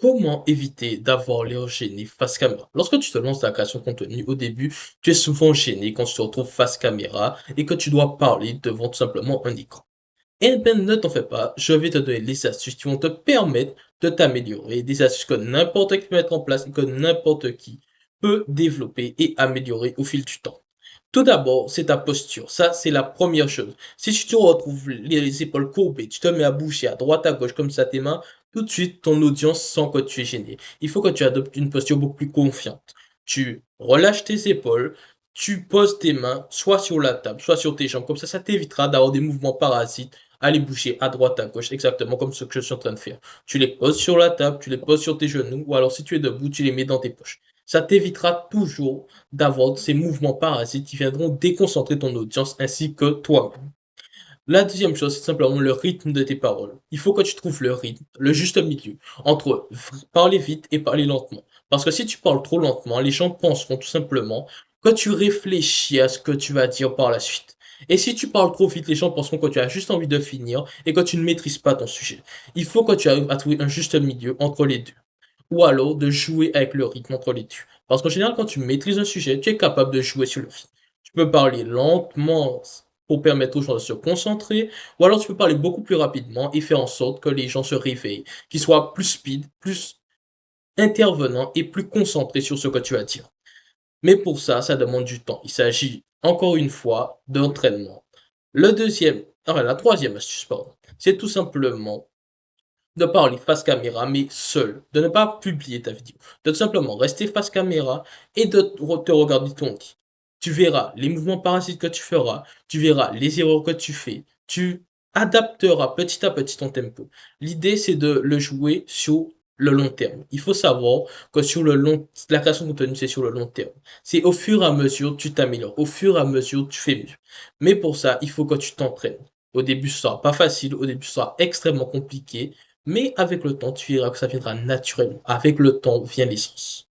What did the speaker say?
Comment éviter d'avoir l'air gêné face caméra? Lorsque tu te lances dans la création de contenu, au début, tu es souvent gêné quand tu te retrouves face caméra et que tu dois parler devant tout simplement un écran. Eh ben, ne t'en fais pas, je vais te donner les astuces qui vont te permettre de t'améliorer, des astuces que n'importe qui peut mettre en place et que n'importe qui peut développer et améliorer au fil du temps. Tout d'abord, c'est ta posture. Ça, c'est la première chose. Si tu te retrouves les épaules courbées, tu te mets à bouger à droite, à gauche, comme ça tes mains, tout de suite, ton audience sent que tu es gêné. Il faut que tu adoptes une posture beaucoup plus confiante. Tu relâches tes épaules, tu poses tes mains soit sur la table, soit sur tes jambes. Comme ça t'évitera d'avoir des mouvements parasites, aller bouger à droite, à gauche, exactement comme ce que je suis en train de faire. Tu les poses sur la table, tu les poses sur tes genoux, ou alors si tu es debout, tu les mets dans tes poches. Ça t'évitera toujours d'avoir ces mouvements parasites qui viendront déconcentrer ton audience ainsi que toi. La deuxième chose, c'est simplement le rythme de tes paroles. Il faut que tu trouves le rythme, le juste milieu, entre parler vite et parler lentement. Parce que si tu parles trop lentement, les gens penseront tout simplement que tu réfléchis à ce que tu vas dire par la suite. Et si tu parles trop vite, les gens penseront que tu as juste envie de finir et que tu ne maîtrises pas ton sujet. Il faut que tu arrives à trouver un juste milieu entre les deux. Ou alors de jouer avec le rythme entre les deux. Parce qu'en général, quand tu maîtrises un sujet, tu es capable de jouer sur le rythme. Tu peux parler lentement pour permettre aux gens de se concentrer, ou alors tu peux parler beaucoup plus rapidement et faire en sorte que les gens se réveillent, qu'ils soient plus speed, plus intervenants et plus concentrés sur ce que tu vas dire. Mais pour ça, ça demande du temps. Il s'agit, encore une fois, d'entraînement. La troisième astuce, pardon, c'est tout simplement de parler face caméra, mais seul, de ne pas publier ta vidéo, de tout simplement rester face caméra et de te regarder ton nez. Tu verras les mouvements parasites que tu feras, tu verras les erreurs que tu fais, tu adapteras petit à petit ton tempo. L'idée, c'est de le jouer sur le long terme. Il faut savoir que la création de contenu, c'est sur le long terme. C'est au fur et à mesure, tu t'améliores. Au fur et à mesure, tu fais mieux. Mais pour ça, il faut que tu t'entraînes. Au début, ce sera pas facile. Au début, ce sera extrêmement compliqué. Mais avec le temps, tu verras que ça viendra naturellement. Avec le temps vient l'essence.